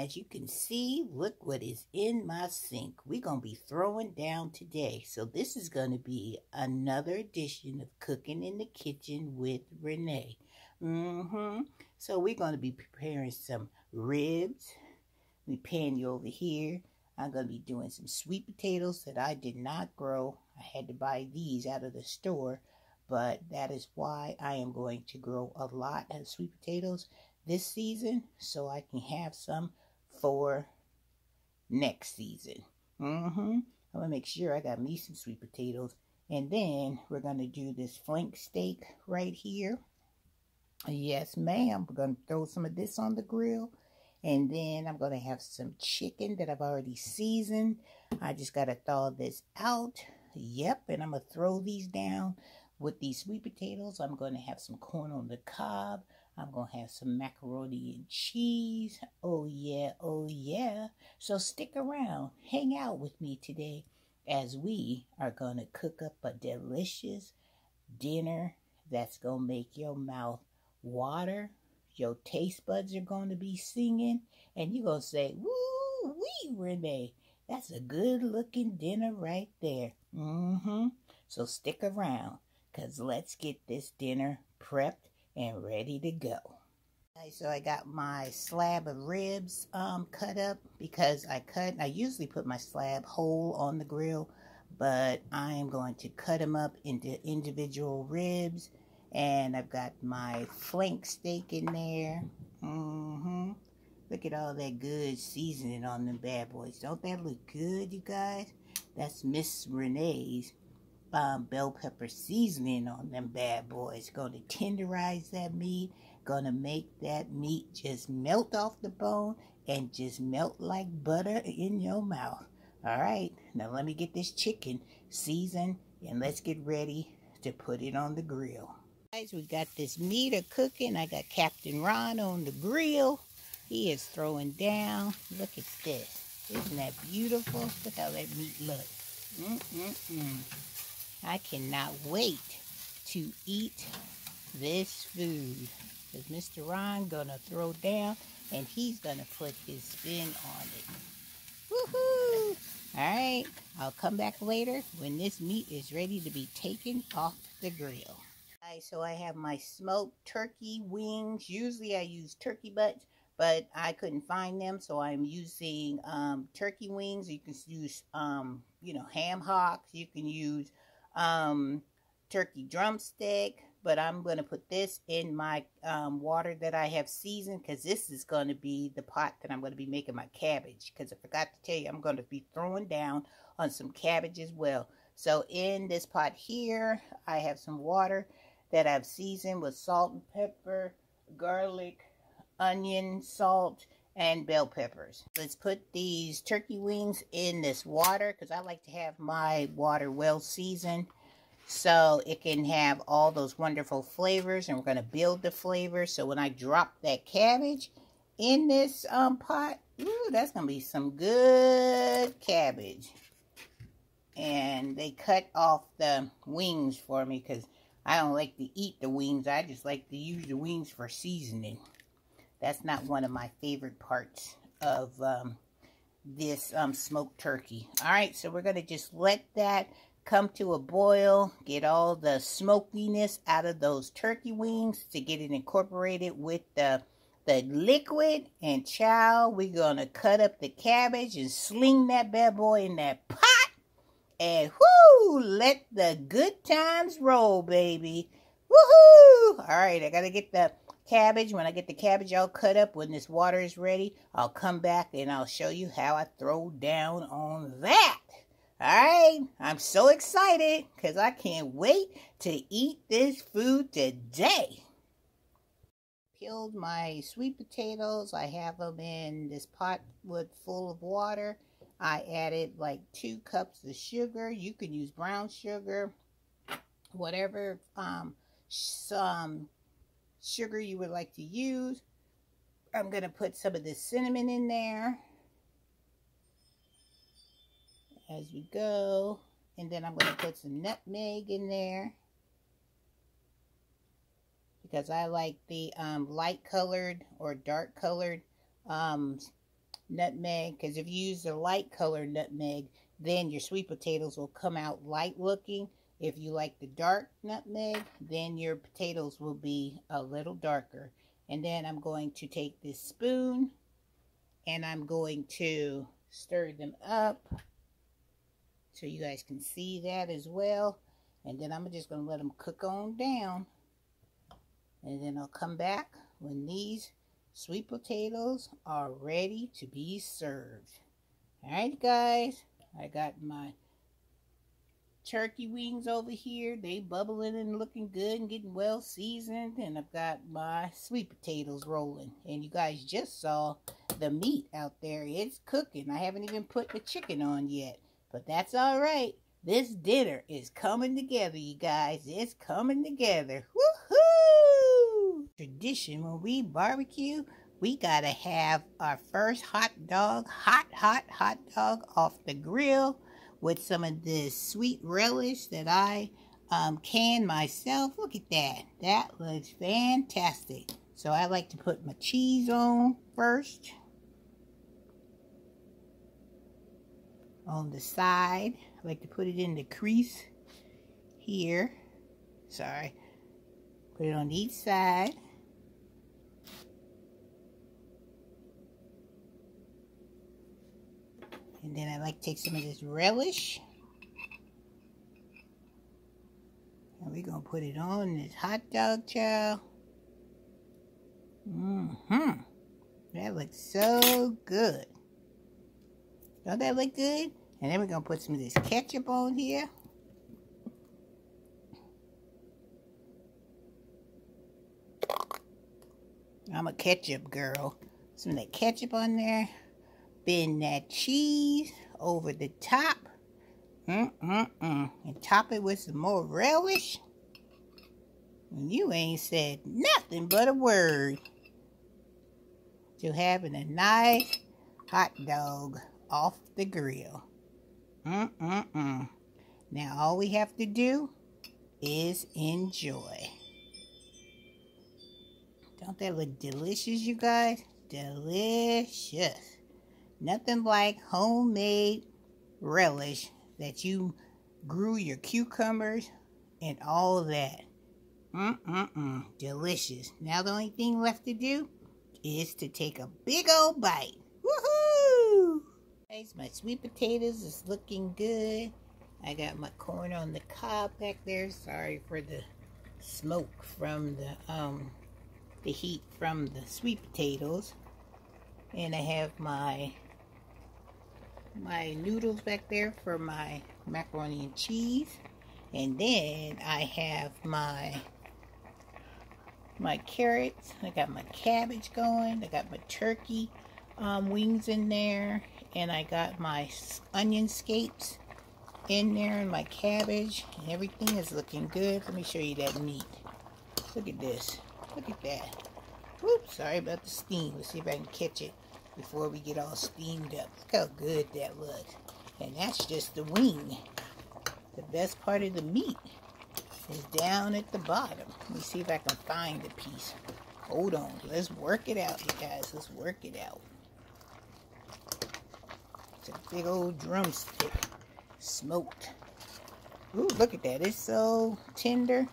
as you can see, look what is in my sink. We're going to be throwing down today. So this is going to be another edition of Cooking in the Kitchen with Renee. So we're going to be preparing some ribs. We pan you over here. I'm going to be doing some sweet potatoes that I did not grow. I had to buy these out of the store. But that is why I am going to grow a lot of sweet potatoes this season, so I can have some for next season. I'm going to make sure I got me some sweet potatoes. And then we're going to do this flank steak right here. Yes, ma'am. We're going to throw some of this on the grill. And then I'm going to have some chicken that I've already seasoned. I just got to thaw this out. Yep, and I'm going to throw these down with these sweet potatoes. I'm going to have some corn on the cob. I'm going to have some macaroni and cheese. Oh yeah, oh yeah. So stick around. Hang out with me today as we are going to cook up a delicious dinner that's going to make your mouth water. Your taste buds are going to be singing. And you're going to say, woo-wee, Renee. That's a good looking dinner right there. So stick around, because let's get this dinner prepped and ready to go. Okay, so I got my slab of ribs cut up, because I usually put my slab whole on the grill, but I am going to cut them up into individual ribs. And I've got my flank steak in there. Look at all that good seasoning on them bad boys. Don't that look good, you guys? That's Miss Renee's bell pepper seasoning on them bad boys. Going to tenderize that meat. Going to make that meat just melt off the bone and just melt like butter in your mouth. All right, now let me get this chicken seasoned and let's get ready to put it on the grill. Guys, we got this meat cooking. I got Captain Ron on the grill. He is throwing down. Look at this. Isn't that beautiful? Look how that meat looks. I cannot wait to eat this food. Because Mr. Ron gonna throw down and he's gonna put his spin on it. Woohoo! Alright, I'll come back later when this meat is ready to be taken off the grill. Alright, so I have my smoked turkey wings. Usually I use turkey butts, but I couldn't find them, so I'm using turkey wings. You can use ham hocks. You can use turkey drumstick, but I'm going to put this in my water that I have seasoned, because this is going to be the pot that I'm going to be making my cabbage, because I forgot to tell you, I'm going to be throwing down on some cabbage as well. So in this pot here, I have some water that I've seasoned with salt and pepper, garlic, onion, salt, and bell peppers. Let's put these turkey wings in this water, because I like to have my water well seasoned so it can have all those wonderful flavors, and we're going to build the flavors. So when I drop that cabbage in this pot, ooh, that's going to be some good cabbage. And they cut off the wings for me, because I don't like to eat the wings. I just like to use the wings for seasoning. That's not one of my favorite parts of this smoked turkey. All right, so we're going to just let that come to a boil, get all the smokiness out of those turkey wings to get it incorporated with the liquid. And child, we're going to cut up the cabbage and sling that bad boy in that pot. And whoo, let the good times roll, baby. Woohoo! All right, I got to get the cabbage. When I get the cabbage all cut up, when this water is ready, I'll come back and I'll show you how I throw down on that. All right, I'm so excited because I can't wait to eat this food today. Peeled my sweet potatoes. I have them in this pot full of water. I added like 2 cups of sugar. You can use brown sugar, whatever some sugar you would like to use. I'm going to put some of this cinnamon in there as we go. And then I'm going to put some nutmeg in there, because I like the light colored or dark colored nutmeg, because if you use the light color nutmeg, then your sweet potatoes will come out light looking. If you like the dark nutmeg, then your potatoes will be a little darker. And then I'm going to take this spoon and I'm going to stir them up so you guys can see that as well. And then I'm just going to let them cook on down. And then I'll come back when these sweet potatoes are ready to be served. Alright guys, I got my turkey wings over here. They bubbling and looking good and getting well seasoned. And I've got my sweet potatoes rolling. And you guys just saw the meat out there. It's cooking. I haven't even put the chicken on yet. But that's alright. This dinner is coming together, you guys. It's coming together. Woohoo! Tradition when we barbecue, we gotta have our first hot dog off the grill with some of this sweet relish that I canned myself. Look at that. That looks fantastic. So I like to put my cheese on first. On the side. I like to put it in the crease here. Sorry. Put it on each side. And then I like to take some of this relish. And we're going to put it on this hot dog, child. That looks so good. Don't that look good? And then we're going to put some of this ketchup on here. I'm a ketchup girl. Some of that ketchup on there. Bend that cheese over the top. And top it with some more relish. And you ain't said nothing but a word to having a nice hot dog off the grill. Now all we have to do is enjoy. Don't that look delicious, you guys? Delicious. Nothing like homemade relish that you grew your cucumbers and all that. Delicious. Now the only thing left to do is to take a big old bite. Woohoo! Guys, my sweet potatoes is looking good. I got my corn on the cob back there. Sorry for the smoke from the heat from the sweet potatoes. And I have my noodles back there for my macaroni and cheese. And then I have my carrots. I got my cabbage going. I got my turkey wings in there. And I got my onion scapes in there and my cabbage. And everything is looking good. Let me show you that meat. Look at this. Look at that. Whoops, sorry about the steam. Let's see if I can catch it before we get all steamed up. Look how good that looks. And that's just the wing. The best part of the meat is down at the bottom. Let me see if I can find the piece. Hold on. Let's work it out, you guys. Let's work it out. It's a big old drumstick. Smoked. Ooh, look at that. It's so tender.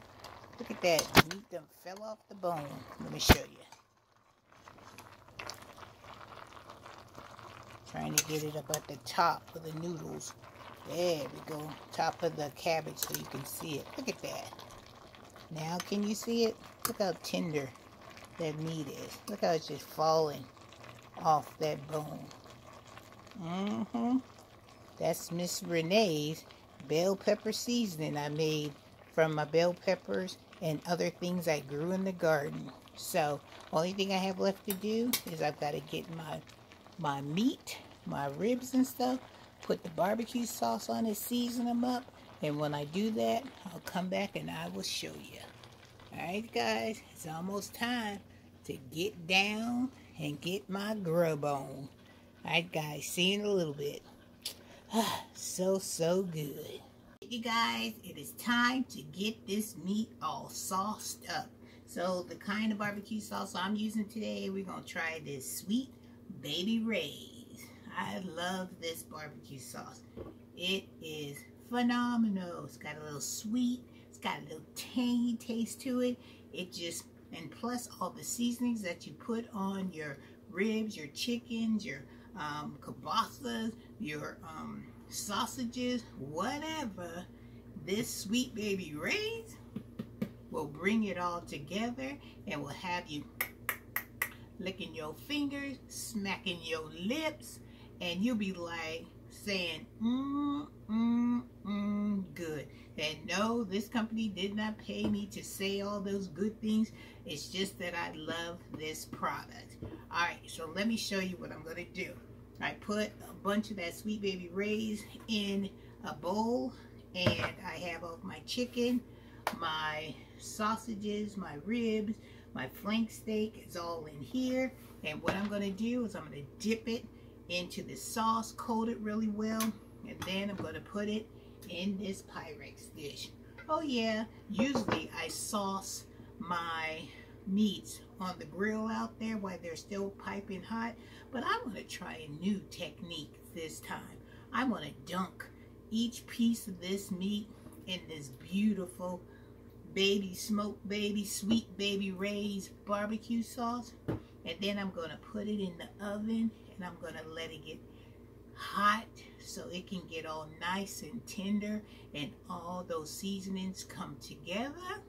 Look at that. The meat done fell off the bone. Let me show you. Trying to get it up at the top of the noodles. There we go. Top of the cabbage so you can see it. Look at that. Now can you see it? Look how tender that meat is. Look how it's just falling off that bone. That's Miss Renee's bell pepper seasoning I made from my bell peppers and other things I grew in the garden. So, only thing I have left to do is I've got to get my meat, my ribs and stuff, put the barbecue sauce on it, season them up, and when I do that, I'll come back and I will show you. Alright guys, it's almost time to get down and get my grub on. Alright guys, see you in a little bit. So good. You guys, it is time to get this meat all sauced up. So the kind of barbecue sauce I'm using today, we're going to try this Sweet Baby Ray's. I love this barbecue sauce. It is phenomenal. It's got a little sweet. It's got a little tangy taste to it. And plus all the seasonings that you put on your ribs, your chickens, your kielbasas, your sausages, whatever. This Sweet Baby Ray's will bring it all together and will have you licking your fingers, smacking your lips, and you'll be like saying, good. And no, this company did not pay me to say all those good things. It's just that I love this product. Alright, so let me show you what I'm going to do. I put a bunch of that Sweet Baby Ray's in a bowl, and I have all my chicken, my sausages, my ribs, my flank steak. It's all in here. And what I'm going to do is I'm going to dip it into the sauce, coat it really well, and then I'm going to put it in this Pyrex dish. Oh yeah, usually I sauce my meats on the grill out there while they're still piping hot, but I'm going to try a new technique this time. I'm going to dunk each piece of this meat in this beautiful baby smoked baby Sweet Baby Ray's barbecue sauce, and then I'm going to put it in the oven and I'm going to let it get hot so it can get all nice and tender and all those seasonings come together.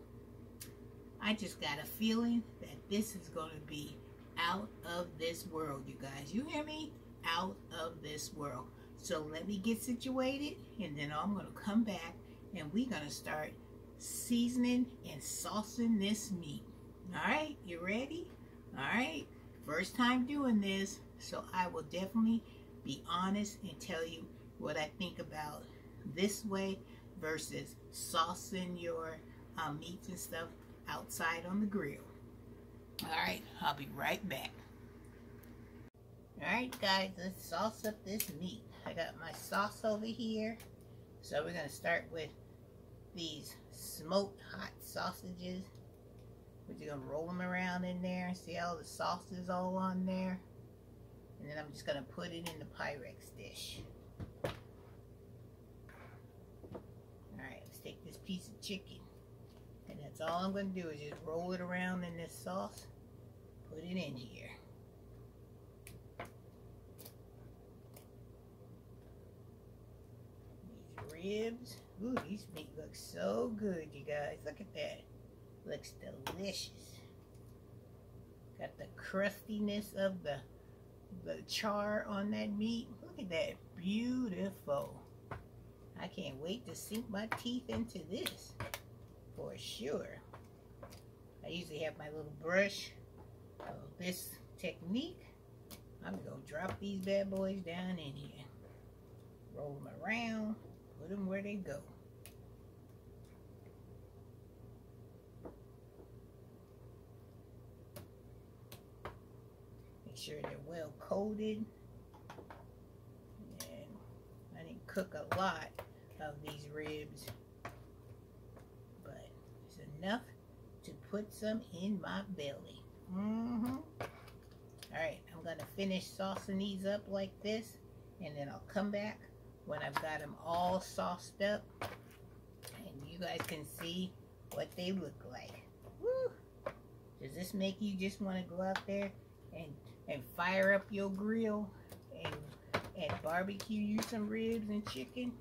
I just got a feeling that this is going to be out of this world, you guys. You hear me? Out of this world. So let me get situated, and then I'm going to come back and we're going to start seasoning and saucing this meat. Alright, you ready? Alright, first time doing this, so I will definitely be honest and tell you what I think about this way versus saucing your meats and stuff outside on the grill. Alright, I'll be right back. Alright guys, let's sauce up this meat. I got my sauce over here. So we're going to start with these smoked hot sausages. We're just going to roll them around in there. See how the sauce is all on there? And then I'm just going to put it in the Pyrex dish. Alright, let's take this piece of chicken. And that's all I'm going to do is just roll it around in this sauce. Put it in here. These ribs. Ooh, these meat look so good, you guys. Look at that. Looks delicious. Got the crustiness of the char on that meat. Look at that. Beautiful. I can't wait to sink my teeth into this. For sure. I usually have my little brush of this technique. I'm going to drop these bad boys down in here. Roll them around. Put them where they go. Make sure they're well coated. And I didn't cook a lot of these ribs, but it's enough to put some in my belly. Alright, I'm going to finish saucing these up like this, and then I'll come back when I've got them all sauced up, and you guys can see what they look like. Woo! Does this make you just want to go out there and fire up your grill and barbecue you some ribs and chicken?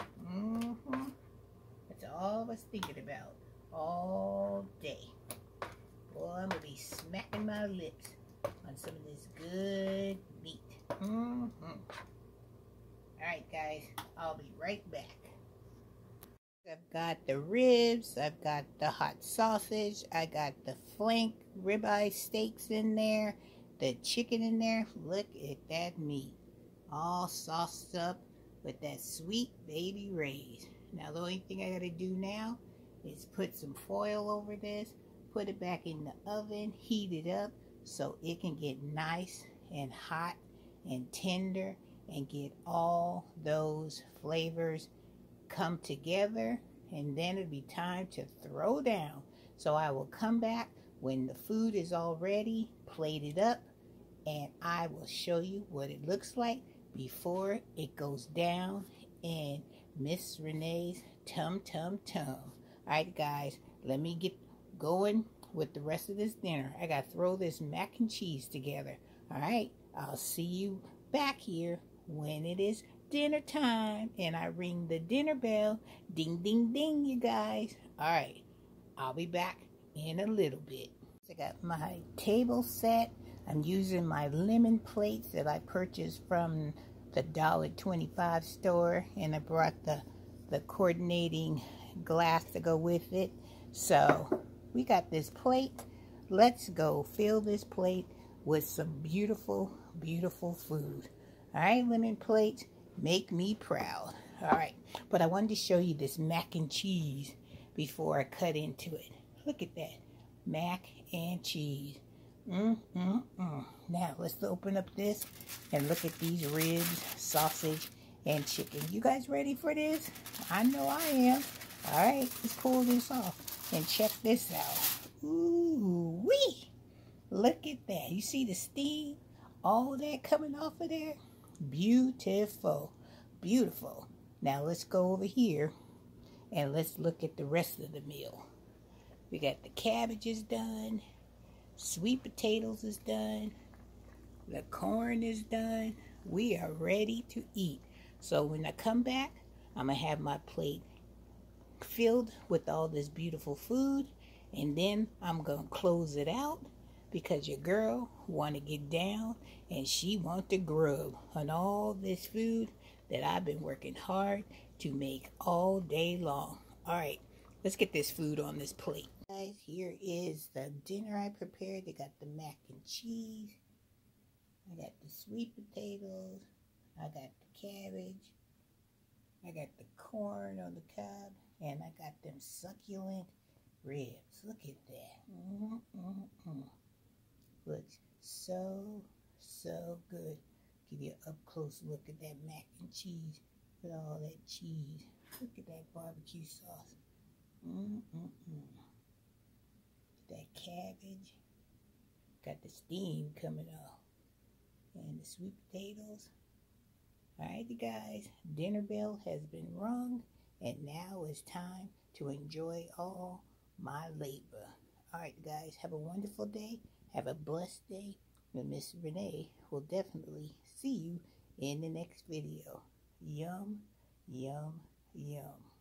That's all I was thinking about all day. Boy, I'm going to be smacking my lips on some of this good meat. Alright guys, I'll be right back. I've got the ribs, I've got the hot sausage, I got the flank ribeye steaks in there, the chicken in there. Look at that meat. All sauced up with that Sweet Baby Ray's. Now the only thing I gotta do now is put some foil over this, put it back in the oven, heat it up so it can get nice and hot and tender and get all those flavors come together, and then it'll be time to throw down. So I will come back when the food is all ready, plated up, and I will show you what it looks like before it goes down in Miss Renee's tum tum tum. All right, guys, let me get going with the rest of this dinner. I gotta throw this mac and cheese together. All right, I'll see you back here when it is dinner time and I ring the dinner bell. Ding, ding, ding, you guys. All right, I'll be back in a little bit. I got my table set. I'm using my lemon plates that I purchased from the $1.25 store, and I brought the coordinating glass to go with it. So we got this plate. Let's go fill this plate with some beautiful, beautiful food. All right, lemon plates, make me proud. All right, but I wanted to show you this mac and cheese before I cut into it. Look at that, mac and cheese. Now let's open up this and look at these ribs, sausage, and chicken. You guys ready for this? I know I am. All right, let's pull this off and check this out. Ooh wee! Look at that. You see the steam? All that coming off of there? Beautiful, beautiful. Now let's go over here and let's look at the rest of the meal. We got the cabbages done. Sweet potatoes is done. The corn is done. We are ready to eat. So when I come back, I'm going to have my plate filled with all this beautiful food. And then I'm going to close it out because your girl want to get down and she want to grub on all this food that I've been working hard to make all day long. All right, let's get this food on this plate. Guys, here is the dinner I prepared. I got the mac and cheese. I got the sweet potatoes. I got the cabbage. I got the corn on the cob. And I got them succulent ribs. Look at that. Looks so, so good. Give you an up-close look at that mac and cheese. Look at all that cheese. Look at that barbecue sauce. That cabbage. Got the steam coming off. And the sweet potatoes. Alright, you guys. Dinner bell has been rung. And now it's time to enjoy all my labor. Alright, guys. Have a wonderful day. Have a blessed day. And Miss Renee will definitely see you in the next video. Yum, yum, yum.